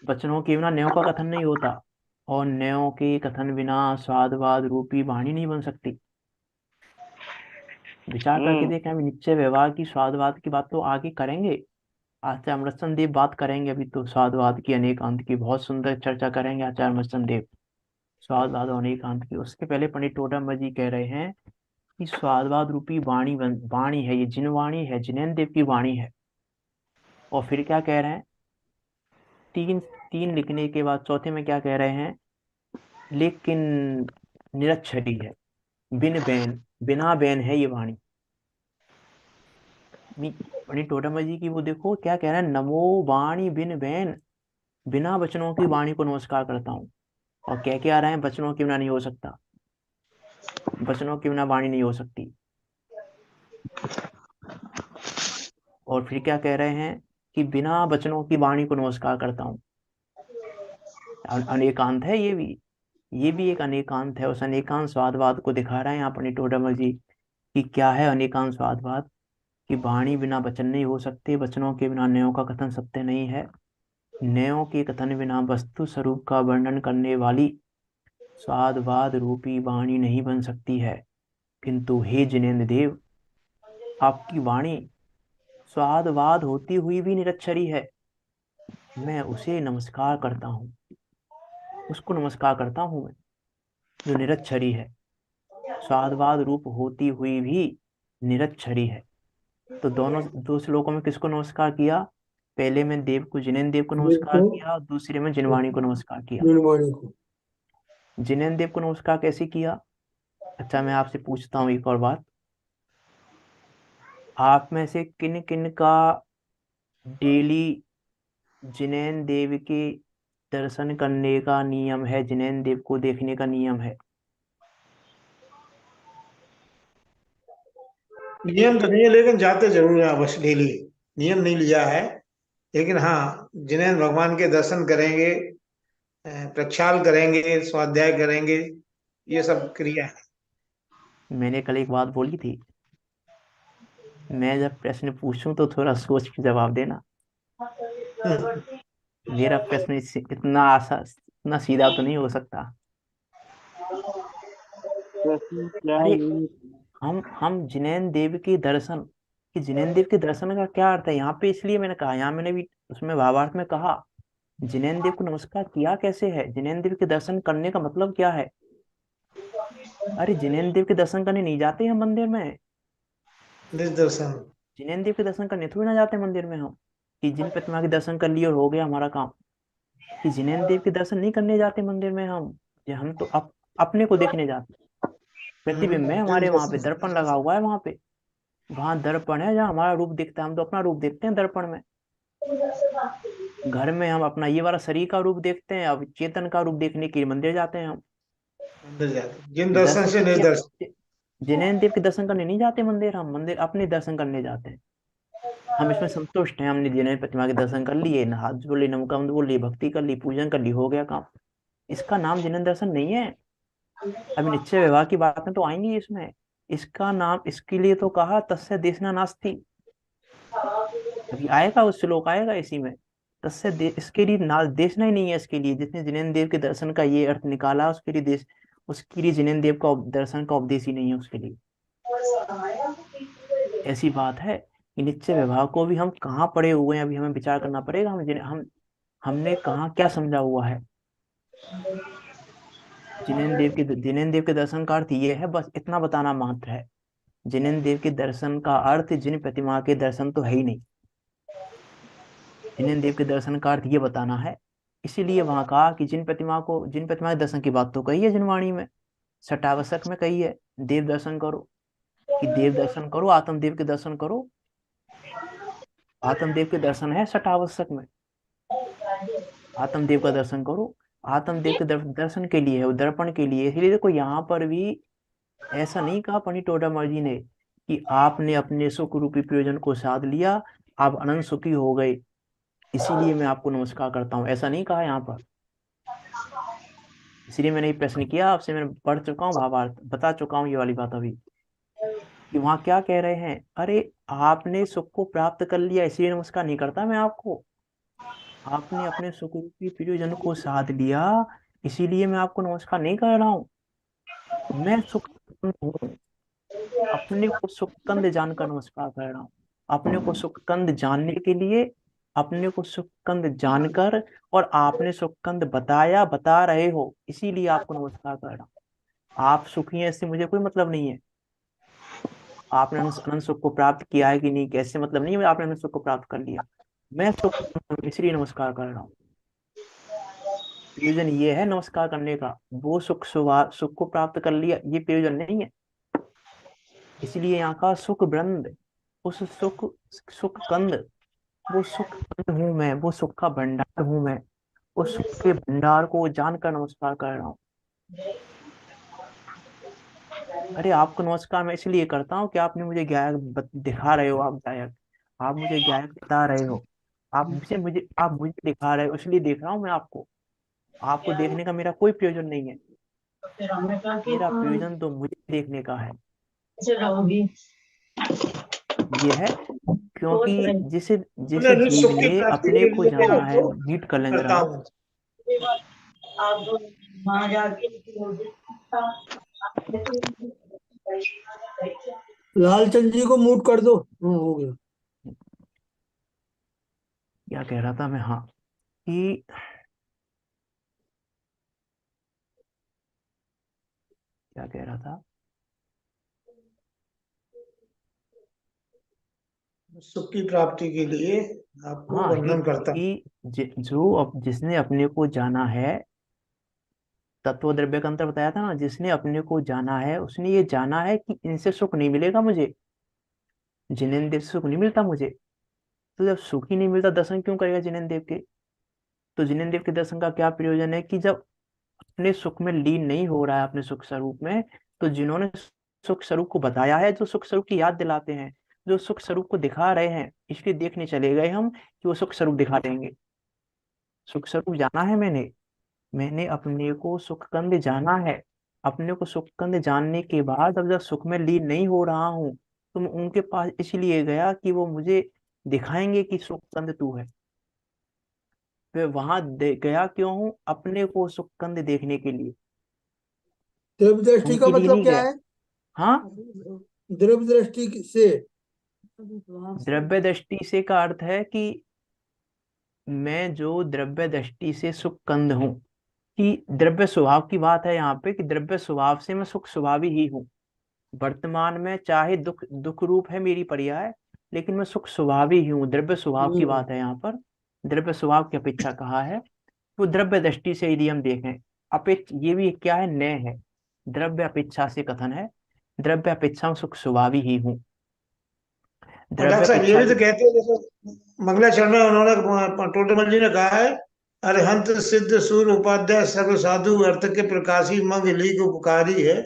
वचनों के बिना न्यों का कथन नहीं होता, और न्यों के कथन बिना स्वादवाद रूपी वाणी नहीं बन सकती। विचार करके हम्म। देखें, हम निश्चय व्यवहार की स्वादवाद की बात तो आगे करेंगे। आचार्य अमृतसर देव बात करेंगे, अभी तो स्वादवाद की अनेकांत की बहुत सुंदर चर्चा करेंगे आचार्य अमृतसर देव, स्वादवाद और अनेकांत की। उसके पहले पंडित टोडरमल जी कह रहे हैं कि स्वादवाद रूपी वाणी है, ये जिन वाणी है, जिनेन्द्र देव की वाणी है। और फिर क्या कह रहे हैं, तीन तीन लिखने के बाद चौथे में क्या कह रहे हैं, लेकिन निरक्षरी है, बिन बैन, बिना बैन है ये वाणी। पंडित टोडरमल जी की वो देखो क्या कह रहे हैं, नमो वाणी बिन बैन, बिना वचनों की वाणी को नमस्कार करता हूँ। और कह के आ रहे हैं वचनों के बिना नहीं हो सकता, वचनों के बिना वाणी नहीं हो सकती। और फिर क्या कह रहे हैं, कि बिना वचनों की वाणी को नमस्कार करता हूँ। अनेकांत है ये भी, ये भी एक अनेकांत है। उस अनेकांत स्वादवाद को दिखा रहे हैं यहाँ पंडित टोडरमल जी, कि क्या है अनेकांत स्वादवाद, कि वाणी बिना वचन नहीं हो सकते, वचनों के बिना न्यायों का कथन सत्य नहीं है, न्यायों के कथन बिना वस्तु स्वरूप का वर्णन करने वाली स्वादवाद रूपी वाणी नहीं बन सकती है। किंतु हे जिनेन्द्र देव, आपकी वाणी स्वादवाद होती हुई भी निरक्षरी है, मैं उसे नमस्कार करता हूँ, उसको नमस्कार करता हूँ मैं, जो निरक्षरी है, स्वादवाद रूप होती हुई भी निरक्षरी है। तो दो श्लोकों में किसको नमस्कार किया? पहले में देव को, जिनेन्द्र देव को देव नमस्कार को, किया, और दूसरे में जिनवाणी को नमस्कार किया। निर्वाणी को। जिनेन्द्र देव को नमस्कार कैसे किया? अच्छा, मैं आपसे पूछता हूँ एक और बात। आप में से किन किन का डेली जिनेन्द्र देव के दर्शन करने का नियम है, जिनेन्द्र देव को देखने का नियम है? नियम तो नहीं है, लेकिन जाते जरूर हैं अवश्य डेली। नियम नहीं लिया है, लेकिन हाँ, जिन्हें भगवान के दर्शन करेंगे, प्रक्षाल करेंगे, स्वाध्याय करेंगे, ये सब क्रिया है। मैंने कल एक बात बोली थी, मैं जब प्रश्न पूछूं तो थोड़ा सोच के जवाब देना। मेरा प्रश्न इतना सीधा तो नहीं हो सकता। प्रश्न क्या है अरे, ये? हम जिनेन्द्र देव के दर्शन, कि जिनेन्द्र देव के दर्शन का क्या अर्थ है यहाँ पे, इसलिए मैंने कहा, यहाँ मैंने भी उसमें भावार्थ में कहा, जिनेन्द्र देव को नमस्कार किया कैसे है, जिनेन्द्र देव के दर्शन करने का मतलब क्या है। अरे, जिनेन्द्र देव के दर्शन करने नहीं जाते हम मंदिर में। निज दर्शन। जिनेन्द्र देव के दर्शन करने थोड़ी ना जाते मंदिर में हम, कि जिन प्रतिमा के दर्शन कर लिए और हो गया हमारा काम। कि जिनेन्द्र देव के दर्शन नहीं करने जाते मंदिर में हम, ये हम तो अपने को देखने जाते। प्रतिबिंब है निज हमारे, वहां पे दर्शन। दर्पण लगा हुआ है, वहां पे, वहां दर्पण है जहाँ हमारा रूप दिखता है, हम तो अपना रूप देखते हैं दर्पण में। घर में हम अपना ये वाला शरीर का रूप देखते हैं, अब चेतन का रूप देखने के लिए मंदिर जाते हैं हम। अंदर जाते, जिन दर्शन दर्शन से तो निज क्या, दर्शन। जिनेन्द्र देव के दर्शन करने नहीं जाते मंदिर, हम मंदिर अपने दर्शन करने जाते हैं। हम इसमें संतुष्ट हैं, हमने जिनेन्द्र प्रतिमा के दर्शन कर लिए, हाथ जोड़ लिए, नमकंद बोल लिए, भक्ति कर ली, पूजन कर ली, हो गया काम। इसका नाम जिनेन्द्र दर्शन नहीं है। अभी निश्चय व्यवहार की बातें तो आएंगी इसमें। इसका नाम, इसके लिए तो कहा तस्य देशना नास्ति। अभी आएगा, उस श्लोक आएगा इसी में। इसके लिए ना देशना ही नहीं है, इसके लिए जिसने जिनेन्द्र देव के दर्शन का ये अर्थ निकाला, उसके लिए देश, उसके लिए जिनेन्द्र देव का दर्शन का उपदेश ही नहीं है उसके लिए। ऐसी बात है कि निश्चय व्यवहार को भी हम कहाँ पढ़े हुए हैं, अभी हमें विचार करना पड़ेगा। हमने कहाँ क्या समझा हुआ है। जिनेन्द्र देव के दर्शन का अर्थ ये है, बस इतना बताना मात्र है। जिनेन्द्र देव के दर्शन का अर्थ जिन प्रतिमा के दर्शन तो है ही नहीं। जिनेन्द्र देव के दर्शन का अर्थ ये बताना है। इसीलिए वहां कहा कि जिन प्रतिमा के दर्शन की बात तो कही है जिनवाणी में, सटावसक में कही है, देव दर्शन करो, कि देव दर्शन करो, आत्मदेव के दर्शन करो। आत्मदेव के दर्शन है सटावसक में, आत्मदेव का दर्शन करो। आत्मदेव के दर्शन के लिए है, वो दर्पण के लिए। इसलिए देखो, यहाँ पर भी ऐसा नहीं कहा पंडित टोडामल जी ने कि आपने अपने सुख रूपी प्रयोजन को साध लिया, आप अनंत सुखी हो गए, इसीलिए मैं आपको नमस्कार करता हूँ, ऐसा नहीं कहा यहाँ पर। इसलिए मैंने ये प्रश्न किया आपसे, मैंने पढ़ चुका हूँ भावार्थ, बता चुका हूँ ये वाली बात अभी, कि वहां क्या कह रहे हैं। अरे, आपने सुख को प्राप्त कर लिया इसलिए नमस्कार नहीं करता मैं आपको, आपने अपने सुख रूपी प्रियजन को साध लिया, इसीलिए मैं आपको नमस्कार नहीं कर रहा हूँ। मैं सुख हूँ, अपने को सुखकंद जानकर नमस्कार कर रहा हूँ। अपने को सुखकंद जानने के लिए, अपने को सुखकंद जानकर, और आपने सुखकंद बताया, बता रहे हो, इसीलिए आपको नमस्कार कर रहा हूँ। आप सुखी हैं इससे मुझे कोई मतलब नहीं है। आपने अनंत सुख को प्राप्त किया है कि नहीं, कैसे मतलब नहीं है, आपने अनंत सुख को प्राप्त कर लिया, मैं सुख हूं, इसलिए नमस्कार कर रहा हूँ। प्रयोजन ये है नमस्कार करने का, वो सुख को प्राप्त कर लिया, ये प्रयोजन नहीं है। इसलिए यहाँ का सुख वृंद, उस सुख कंद, वो सुख कंद हूं मैं, वो सुख का भंडार हूं मैं, उस सुख के भंडार को जानकर नमस्कार कर रहा हूँ। अरे, आपको नमस्कार मैं इसलिए करता हूँ कि आपने मुझे गायक दिखा रहे हो, आप गायक, आप मुझे गायक बता रहे हो, आप मुझे दिखा रहे हो, इसलिए देख रहा हूँ मैं आपको। आपको देखने का मेरा कोई प्रयोजन नहीं है, मेरा प्रयोजन तो मुझे देखने का है। ये है, क्योंकि जिस अपने निज जीव सुख की ने प्राप्ति अपने के को लिए मैं जाना है आपको नीट करता कलेंद्रा, हूँ। लालचंद जी को मूट कर दो। हो गया। क्या कह रहा था मैं, हाँ, कि क्या कह रहा था, सुख की प्राप्ति के लिए आपको हाँ वर्णन करता हूँ। जिसने अपने को जाना है, तत्व द्रव्य का अंतर बताया था ना, जिसने अपने को जाना है उसने ये जाना है कि इनसे सुख नहीं मिलेगा मुझे, जिनेंद्रिय से सुख नहीं मिलता मुझे। तो जब सुख ही नहीं मिलता, दर्शन क्यों करेगा जिनेंद्रिय के? तो जिनेंद्रिय के दर्शन का क्या प्रयोजन है कि जब अपने सुख में लीन नहीं हो रहा है अपने सुख स्वरूप में, तो जिन्होंने सुख स्वरूप को बताया है, जो सुख स्वरूप की याद दिलाते हैं, जो सुख स्वरूप को दिखा रहे हैं, इसलिए देखने चले गए हम कि वो सुख स्वरूप दिखा देंगे। सुख स्वरूप जाना है मैंने, मैंने अपने को सुखकंद जाना है। अपने को सुखकंद जानने के बाद अब जब सुख में लीन नहीं हो रहा हूँ, तो मैं उनके पास इसलिए गया कि वो मुझे दिखाएंगे कि सुखकंद तू है। मैं वहां गया क्यों हूँ? अपने को सुखकंद देखने के लिए, द्रव्य दृष्टि का उनके लिए मतलब नहीं क्या गया। है? हाँ, द्रव्य दृष्टि से। द्रव्य दृष्टि से का अर्थ है कि मैं जो द्रव्य दृष्टि से सुखकंद हूँ, कि द्रव्य स्वभाव की बात है यहाँ पे, कि द्रव्य स्वभाव से मैं सुख स्वभावी ही हूँ। वर्तमान में चाहे दुख दुख रूप है मेरी पर्याय, लेकिन मैं सुख स्वभावी ही हूँ। द्रव्य स्वभाव की हम्म। बात है यहाँ पर, द्रव्य स्वभाव की अपेक्षा कहा है। वो द्रव्य दृष्टि से यदि हम देखें, ये भी क्या है, नय है, द्रव्य अपेक्षा से कथन है। द्रव्य अपेक्षा में सुख स्वभावी ही हूँ। और द्रव्य डॉक्टर साहब ये अपेक्षा भी तो कहते हैं, जैसे मंगलाचरण में उन्होंने टोटमल जी ने कहा है, अरहंत सिद्ध सूर उपाध्याय सर्व साधु अर्थ के प्रकाशी मंग ली को पुकारी है,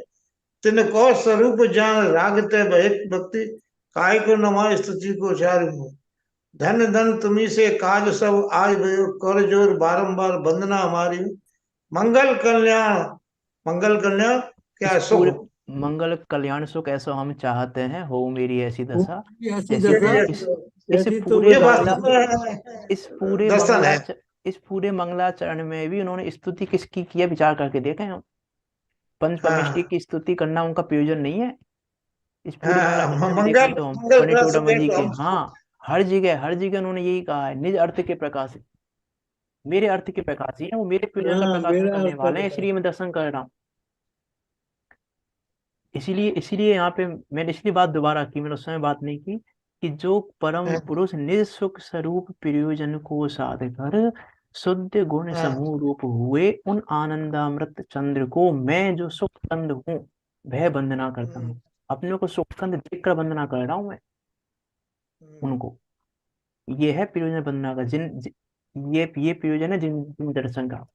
तिन कौ स्वरूप जान राग ते बहित भक्ति, काय को नमा स्तुति को चारु, धन धन तुम्ही से काज सब आज भयो, कर जोर बारंबार वंदना हमारी, मंगल कल्याण, मंगल कल्याण इस क्या सुख। पूरे मंगल कल्याण सुख ऐसा हम चाहते हैं, हो मेरी ऐसी दशा। ऐसी जैसे दशा, कि इस ऐसी तो पूरे ये मंगला वास्तव में इस पूरे दर्शन है। इस पूरे मंगलाचरण में भी उन्होंने स्तुति किसकी की है, विचार करके देखें हम। पंचपरमेष्टि हाँ की स्तुति करना उनका प्रयोजन नहीं है। इस पूरे हाँ, मंगलाचरण में मंगल देखें तो हम मंगल पंडित प्रकाश टोडरमल में जी तो के, हम हाँ, हर जगह उन्होंने यही कहा है, निज अर्थ के प्रकाश, मेरे अर्थ के प्रकाश ही है वो, मेरे प्रयोजन का हाँ, प्रकाशन मेरा करने अर्थ वाले हैं, बता। इसलिए मैं दर्शन कर रहा हूँ। इसीलिए इसीलिए यहाँ पे मैंने इसलिए बात दोबारा की, मैंने उस समय बात नहीं की, कि जो परम हाँ पुरुष निज सुख स्वरूप प्रयोजन को साध कर शुद्ध गुण हाँ समूह रूप हुए, उन आनंदामृत चंद्र को मैं जो सुख कंद हूँ वह वंदना करता हूँ। अपने को सुख कंद देखकर वंदना कर रहा हूँ मैं उनको। ये है प्रयोजन वंदना का, ये प्रयोजन है जिन जिन दर्शन का।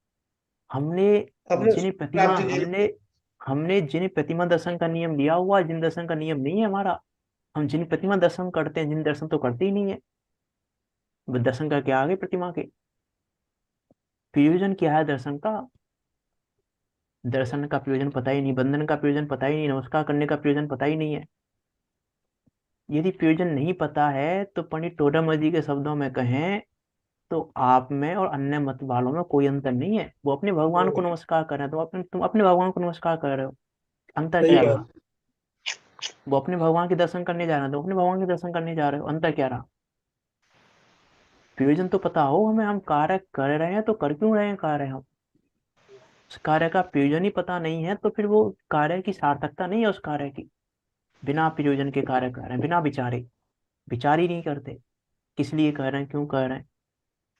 हमने अपने जिन सुख प्रतिमा प्राप्ति के लिए। हमने हमने जिन प्रतिमा दर्शन का नियम लिया हुआ है, जिन दर्शन का नियम नहीं है हमारा। हम जिन प्रतिमा दर्शन करते हैं, जिन दर्शन तो करते ही नहीं है। वो दर्शन का क्या आगे प्रतिमा के प्रयोजन क्या है दर्शन का? दर्शन का प्रयोजन पता ही नहीं, बंधन का प्रयोजन पता ही नहीं, नमस्कार करने का प्रयोजन पता ही नहीं है। यदि प्रयोजन नहीं पता है तो पंडित टोडरमल जी के शब्दों में कहें तो आप में और अन्य मत वालों में कोई अंतर नहीं है। वो अपने भगवान को नमस्कार कर रहे हैं, तुम अपने भगवान को नमस्कार कर रहे हो। अंतर सही क्या रहा? बात। वो अपने भगवान के दर्शन करने जा रहे हैं, तो अपने भगवान के दर्शन करने जा रहे हो, अंतर क्या रहा? प्रयोजन तो पता हो हमें, हम कार्य कर रहे हैं तो कर क्यों रहे हैं कार्य हम? उस कार्य का प्रयोजन ही पता नहीं है तो फिर वो कार्य की सार्थकता नहीं है उस कार्य की। बिना प्रयोजन के कार्य कर रहे हैं, बिना विचारे, विचार ही नहीं करते किस लिए कर रहे हैं, क्यों कर रहे हैं।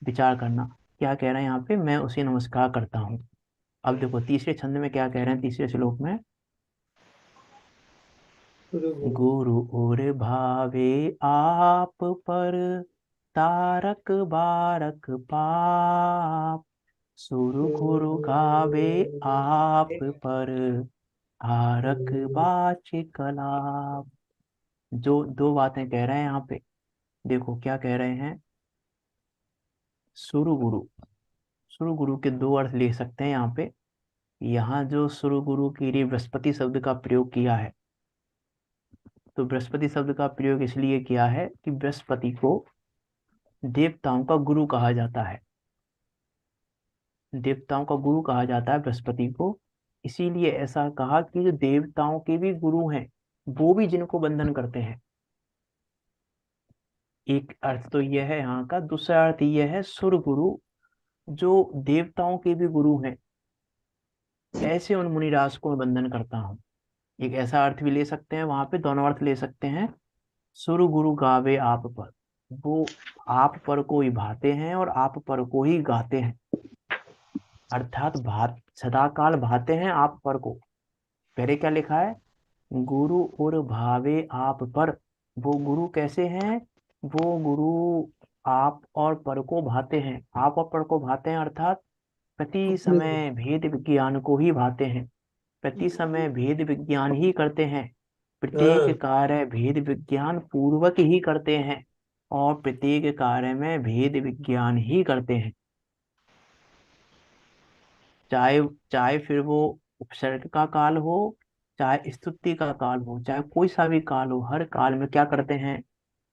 विचार करना, क्या कह रहे हैं यहाँ पे, मैं उसे नमस्कार करता हूँ। अब देखो तीसरे छंद में क्या कह रहे हैं, तीसरे श्लोक में, शुरू करो। गुरु और भावे आप पर तारक बारक पाप, सुरु गुरु गावे आप पर हारक बाच कलाप। जो दो बातें कह रहे हैं यहाँ पे, देखो क्या कह रहे हैं। सुरु गुरु, सुरु गुरु के दो अर्थ ले सकते हैं यहाँ पे। यहाँ जो सुरु गुरु के लिए बृहस्पति शब्द का प्रयोग किया है, तो बृहस्पति शब्द का प्रयोग इसलिए किया है कि बृहस्पति को देवताओं का गुरु कहा जाता है। देवताओं का गुरु कहा जाता है बृहस्पति को। इसीलिए ऐसा कहा कि जो देवताओं के भी गुरु हैं, वो भी जिनको बंधन करते हैं। एक अर्थ तो यह है यहाँ का, दूसरा अर्थ यह है सुर गुरु, जो देवताओं के भी गुरु हैं, ऐसे उन मुनिराज को मैं बंधन करता हूँ। एक ऐसा अर्थ भी ले सकते हैं, वहां पे दोनों अर्थ ले सकते हैं। सुर गुरु गावे आप पर, वो आप पर को ही भाते हैं और आप पर को ही गाते हैं, अर्थात भात सदा काल भाते हैं आप पर को। पहले क्या लिखा है, गुरु और भावे आप पर। वो गुरु कैसे हैं, वो गुरु आप और पर को भाते हैं, आप और पर को भाते हैं अर्थात प्रति अपने को समय भेद विज्ञान को ही भाते हैं, प्रति समय भेद विज्ञान ही करते हैं, प्रत्येक हाँ कार्य भेद विज्ञान पूर्वक ही करते हैं और प्रत्येक कार्य में भेद विज्ञान ही करते हैं। चाहे चाहे फिर वो उपसर्ग का काल हो, चाहे स्तुति का काल हो, चाहे कोई सा भी काल हो, हर काल में क्या करते हैं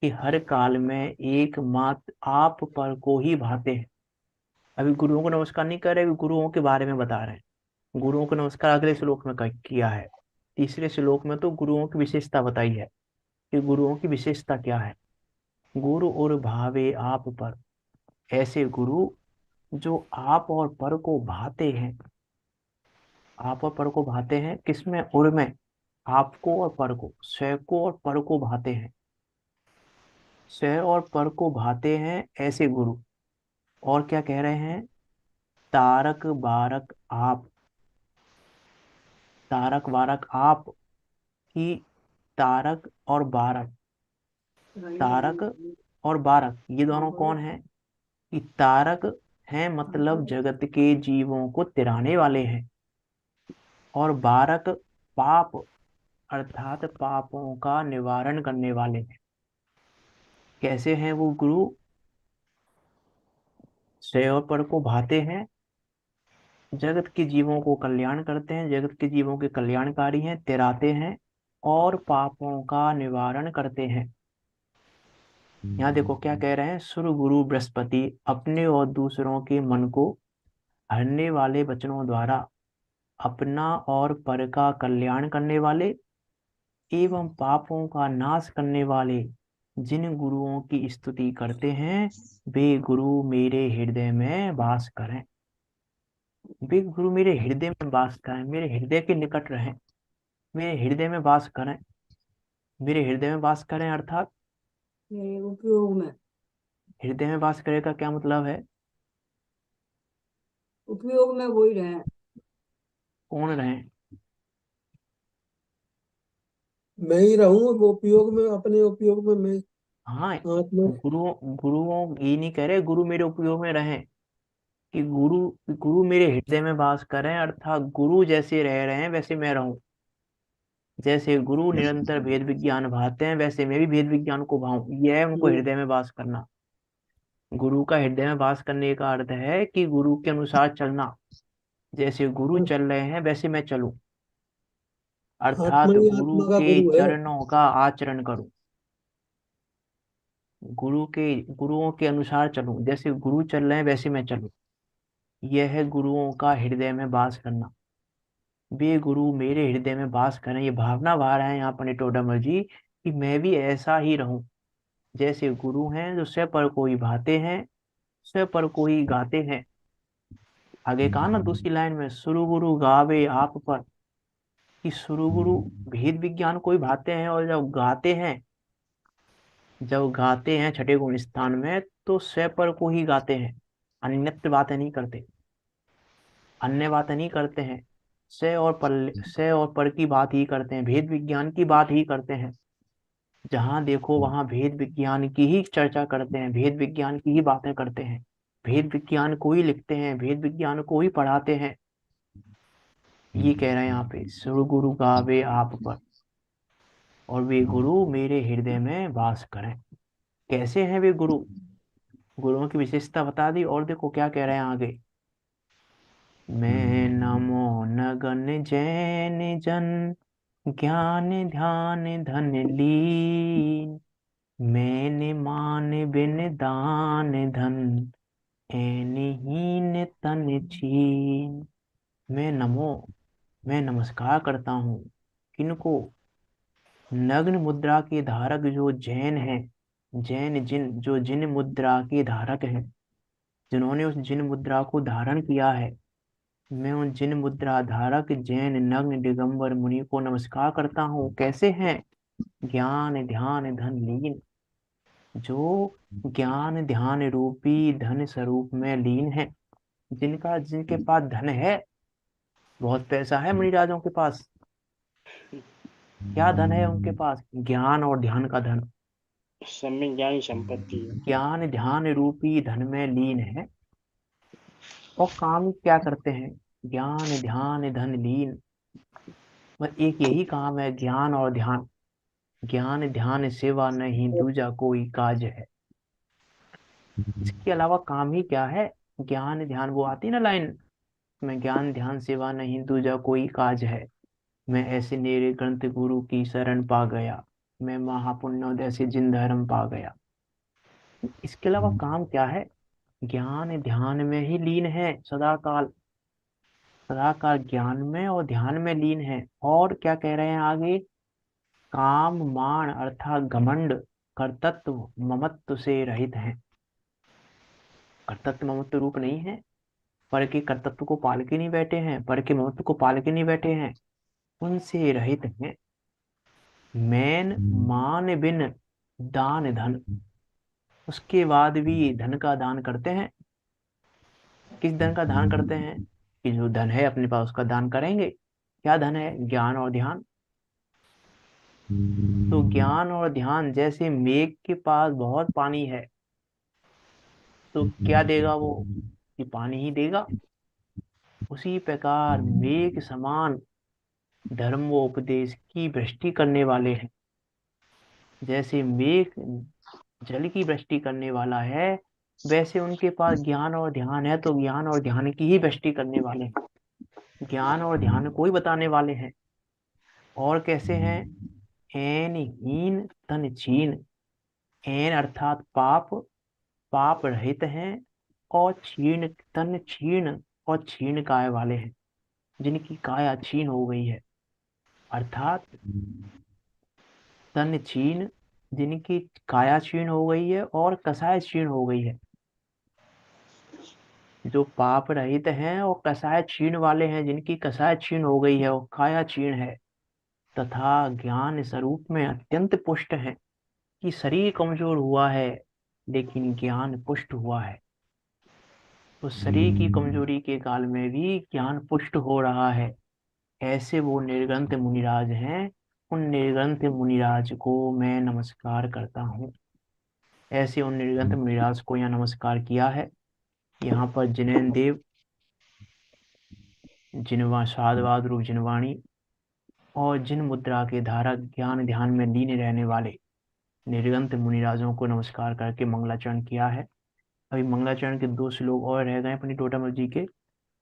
कि हर काल में एकमात्र आप पर को ही भाते हैं। अभी गुरुओं को नमस्कार नहीं कर रहे, अभी गुरुओं के बारे में बता रहे हैं। गुरुओं को नमस्कार अगले श्लोक में किया है। तीसरे श्लोक में तो गुरुओं की विशेषता बताई है कि गुरुओं की विशेषता क्या है। गुरु और भावे आप पर, ऐसे गुरु जो आप और पर को भाते हैं। आप और पर को भाते हैं किसमें, उर में, आपको और पर को, स्व को और पर को भाते हैं, स्व और पर को भाते हैं ऐसे गुरु। और क्या कह रहे हैं, तारक बारक आप, तारक बारक आप की, तारक और बारक, तारक और बारक ये दोनों कौन है, कि तारक हैं मतलब जगत के जीवों को तिराने वाले हैं, और बारक पाप अर्थात पापों का निवारण करने वाले हैं। कैसे हैं वो गुरु, श्रेय पर को भाते हैं, जगत के जीवों को कल्याण करते हैं, जगत के जीवों के कल्याणकारी हैं, तिराते हैं और पापों का निवारण करते हैं। यहाँ देखो क्या कह रहे हैं, सुर गुरु बृहस्पति अपने और दूसरों के मन को हरने वाले वचनों द्वारा अपना और पर का कल्याण करने वाले एवं पापों का नाश करने वाले जिन गुरुओं की स्तुति करते हैं, वे गुरु मेरे हृदय में वास करें। वे गुरु मेरे हृदय में वास करें, मेरे हृदय के निकट रहें, मेरे हृदय में वास करें। मेरे हृदय में वास करें अर्थात ये उपयोग में, हृदय में वास करे का क्या मतलब है, उपयोग में वही रहे। कौन रहें। मैं ही रहूं वो उपयोग में, अपने उपयोग में मैं हाँ, आत्मा। गुरुओं ये नहीं कह रहे गुरु मेरे उपयोग में रहें, कि गुरु गुरु मेरे हृदय में वास करें अर्थात गुरु जैसे रह रहे हैं वैसे मैं रहूं। जैसे गुरु निरंतर भेद विज्ञान भाते हैं वैसे मैं भी भेद विज्ञान को भाऊं, यह है उनको हृदय में वास करना। गुरु का हृदय में वास करने का अर्थ है कि गुरु के अनुसार चलना, जैसे गुरु चल रहे हैं वैसे मैं चलूं, आत्मा अर्थात ही गुरु आत्मा का के गुरु है। चरणों का आचरण करूं, गुरुओं के अनुसार चलूं, जैसे गुरु चल रहे हैं वैसे मैं चलूं। यह है गुरुओं का हृदय में वास करना। वे गुरु मेरे हृदय में वास करें, ये भावना बहा रहे हैं यहाँ पर निटोडमल जी कि मैं भी ऐसा ही रहूं, जैसे गुरु हैं जो स्वयं पर को ही भाते हैं, स्वयं पर को ही गाते हैं। आगे कहा ना दूसरी लाइन में, सुरु गुरु गावे आप पर, कि सुरु गुरु भेद विज्ञान को ही भाते हैं और जब गाते हैं छठे गुण स्थान में तो स्वयं पर को ही गाते हैं, अन्यत्र बातें नहीं करते, अन्य बातें नहीं करते हैं। से और पर की बात ही करते हैं, भेद विज्ञान की बात ही करते हैं। जहां देखो वहां भेद विज्ञान की ही चर्चा करते हैं, भेद विज्ञान की ही बातें करते हैं, भेद विज्ञान को ही लिखते हैं, भेद विज्ञान को ही पढ़ाते हैं। ये कह रहे हैं यहाँ पे, सुर गुरु गावे आप पर और वे गुरु मेरे हृदय में वास करें। कैसे हैं वे गुरु, गुरुओं की विशेषता बता दी। और देखो क्या कह रहे हैं आगे, मैं नमो नगन जैन जन ज्ञान ध्यान धन लीन, मैंने मान बिन दान धन ऐन हीन तन छीन। मैं नमो, मैं नमस्कार करता हूँ किनको, नग्न मुद्रा के धारक जो जैन है, जैन जिन जो जिन मुद्रा के धारक हैं, जिन्होंने उस जिन मुद्रा को धारण किया है, मैं उन जिन मुद्रा धारक जैन नग्न दिगंबर मुनि को नमस्कार करता हूँ। कैसे हैं, ज्ञान ध्यान धन लीन, जो ज्ञान ध्यान रूपी धन स्वरूप में लीन है, जिनके पास धन है, बहुत पैसा है मुनिराजों के पास। क्या धन है उनके पास? ज्ञान और ध्यान का धन। सम्यक ज्ञानी संपत्ति है। ज्ञान ध्यान रूपी धन में लीन है, और काम क्या करते हैं? ज्ञान ध्यान धन लीन, बस एक यही काम है, ज्ञान और ध्यान। ज्ञान ध्यान सेवा नहीं दूजा कोई काज है। इसके अलावा काम ही क्या है? ज्ञान ध्यान, वो आती ना लाइन में, ज्ञान ध्यान सेवा नहीं दूजा कोई काज है, मैं ऐसे नेरे ग्रंथ गुरु की शरण पा गया, मैं महापुण्योदय से जिन धर्म पा गया। इसके अलावा काम क्या है? ज्ञान ध्यान में ही लीन है, सदा काल, सदा काल ज्ञान में और ध्यान में लीन है। और क्या कह रहे हैं आगे? काम मान अर्थात घमंड कर्तृत्व ममत्व से रहित है। कर्तृत्व ममत्व रूप नहीं है, पर के कर्तृत्व को पाल के नहीं बैठे हैं, पर के ममत्व को पाल के नहीं बैठे हैं, उनसे रहित हैं। मैन मान बिन दान धन, उसके बाद भी धन का दान करते हैं। किस धन का दान करते हैं? कि जो धन है अपने पास उसका दान करेंगे। क्या धन है? ज्ञान और ध्यान। तो ज्ञान और ध्यान, जैसे मेघ के पास बहुत पानी है, तो क्या देगा वो? कि पानी ही देगा। उसी प्रकार मेघ समान धर्मोपदेश की वृष्टि करने वाले हैं। जैसे मेघ जल की वृष्टि करने वाला है, वैसे उनके पास ज्ञान और ध्यान है, तो ज्ञान और ध्यान की ही वृष्टि करने वाले हैं। ज्ञान और ध्यान को ही बताने वाले हैं। और कैसे हैं? एन हीन तन छीन, एन अर्थात पाप, पाप रहित हैं, और छीन तन छीन, और छीन काय वाले हैं, जिनकी काया छीन हो गई है। अर्थात तन छीन, जिनकी काया छीन हो गई है और कसाय छीन हो गई है। जो पाप रहित हैं और कसाय छीन वाले हैं, जिनकी कसाय छीन हो गई है और काया छीन है, तथा ज्ञान स्वरूप में अत्यंत पुष्ट है, कि शरीर कमजोर हुआ है लेकिन ज्ञान पुष्ट हुआ है। तो शरीर की कमजोरी के काल में भी ज्ञान पुष्ट हो रहा है। ऐसे वो निर्ग्रंथ मुनिराज हैं। उन निर्ग्रंथ मुनिराज को मैं नमस्कार करता हूँ। ऐसे उन निर्ग्रंथ मुनिराज को यहाँ नमस्कार किया है। यहाँ पर जिनेन्द्र देव, जिनवा साधवाद रूप जिनवाणी, और जिन मुद्रा के धारक ज्ञान ध्यान में लीन रहने वाले निर्ग्रंथ मुनिराजों को नमस्कार करके मंगलाचरण किया है। अभी मंगलाचरण के 2 श्लोक और रह गए अपनी टोटामल जी के,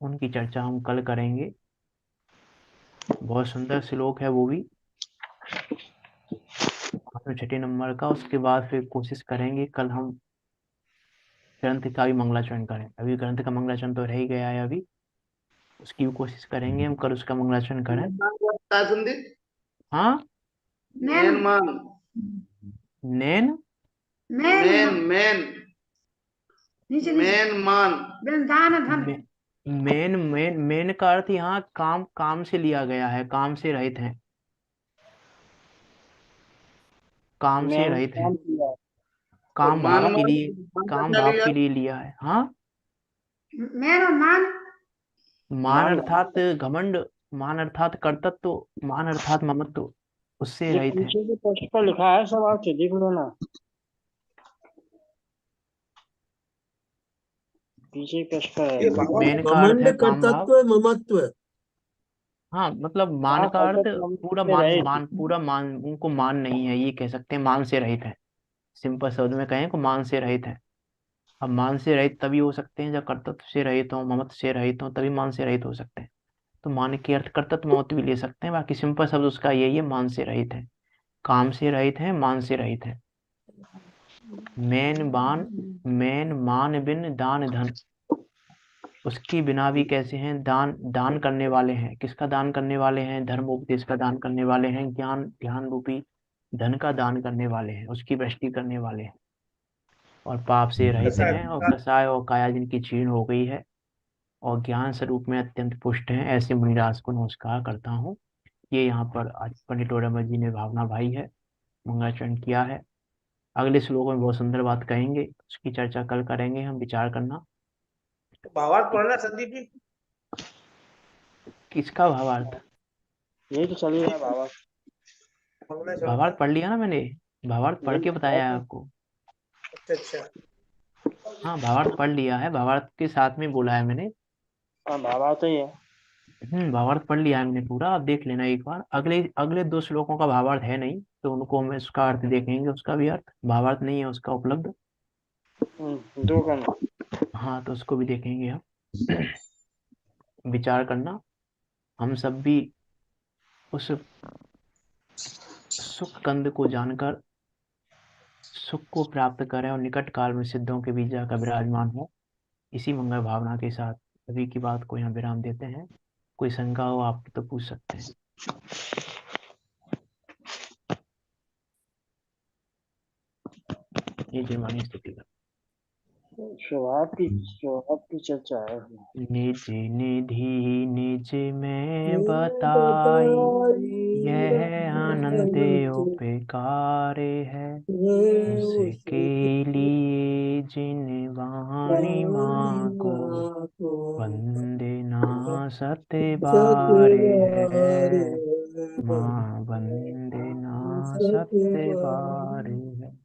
उनकी चर्चा हम कल करेंगे। बहुत सुंदर श्लोक है वो भी, 6 नंबर का। उसके बाद फिर कोशिश करेंगे कल हम ग्रंथ का भी मंगलाचरण करें। अभी ग्रंथ का मंगलाचरण तो रह ही गया है, अभी उसकी भी कोशिश करेंगे हम कल उसका मंगलाचरण करें। हाँ, मेन मान, नैन मेन मेन मेन मान, दान धन। मेन मेन मेन का अर्थ यहाँ काम, काम से लिया गया है, काम से रहित है, काम से मैंने रहित है। काम किया। तो काम मान भाव के मान लिए, काम क्या भाव लिया? के लिए लिया है। हाँ, मेन और मान, मान मान अर्थात घमंड, मान अर्थात कर्तृत्व, मान अर्थात ममत्व, उससे ये रहित है। पीछे के पृष्ठ पर लिखा है, सब आप देख लो ना। पीछे के पृष्ठ पर ये है। बाबा मेन का अर्थ घमंड है काम भाव। कर्तत्व ममत्व। हाँ, मतलब मान हाँ, का अर्थ कर्तव्य पूरा में मान, रहे। मान पूरा मान, उनको मान नहीं है, ये कह सकते हैं मान से रहित है। सिंपल शब्द में कहें तो मान से रहित है। अब मान से रहित तभी हो सकते हैं जब कर्तव्य से रहित हो, ममत्व से रहित हो, तभी मान से रहित हो सकते हैं। तो मान के अर्थ कर्तव्य ममत्व भी ले सकते हैं, बाकी सिंपल शब्द उसका यही है, मान से रहित है, काम से रहित है, मान से रहित है। मैन मान बिन दान धन, उसके बिना भी कैसे हैं? दान, दान करने वाले हैं। किसका दान करने वाले हैं? धर्म उपदेश का दान करने वाले हैं, ज्ञान ध्यान रूपी धन का दान करने वाले हैं, उसकी वृष्टि करने वाले हैं। और पाप से रहित ऐसा हैं, और कसाय और काया जिनकी छीण हो गई है, और ज्ञान स्वरूप में अत्यंत पुष्ट हैं, ऐसे मुनिराज को नमस्कार करता हूँ। ये यहाँ पर आज पंडित ओराम जी ने भावना भाई है। मंगलाचरण किया है। अगले श्लोक में बहुत सुंदर बात कहेंगे, उसकी चर्चा कल करेंगे हम, विचार करना। भावार्थ पढ़ना संदीप जी। किसका भावार्थ? यही तो चल रहा है बाबा। मंगलाचरण भावार्थ का। पढ़ लिया ना मैंने, भावार्थ पढ़ यही के तो बताया है बात आपको। अच्छा अच्छा। हाँ भावार्थ पढ़ लिया है, भावार्थ के साथ में बोला है मैंने। हाँ बाबा तो ही है। भावार्थ पढ़ लिया है मैंने पूरा, आप देख लेना एक बार। अगले अगले दो श्लोकों का भावार्थ है नहीं, तो उनको हम उसका अर्थ देखेंगे, उसका भी अर्थ, भावार्थ नहीं है उसका उपलब्ध। दो करना। हाँ तो उसको भी देखेंगे हम। विचार करना, हम सब भी उस सुख कंद को जानकर सुख को प्राप्त करें और निकट काल में सिद्धों के बीच जाकर विराजमान हो। इसी मंगल भावना के साथ अभी की बात को यहाँ विराम देते हैं। कोई शंका हो आप तो पूछ सकते हैं। ये जयमानी स्तुति का शुरुआत की चर्चा है उसमें। निज निधि निज में मैं बताई, बताई यह आनंद अनंत उपकारे है। उसके उसके लिए जिन वाणी वाणी माँ को माँ को वंदे ना सत्य बारे सतबारे है। माँ वंदे ना सतबारे सत्य बारे है।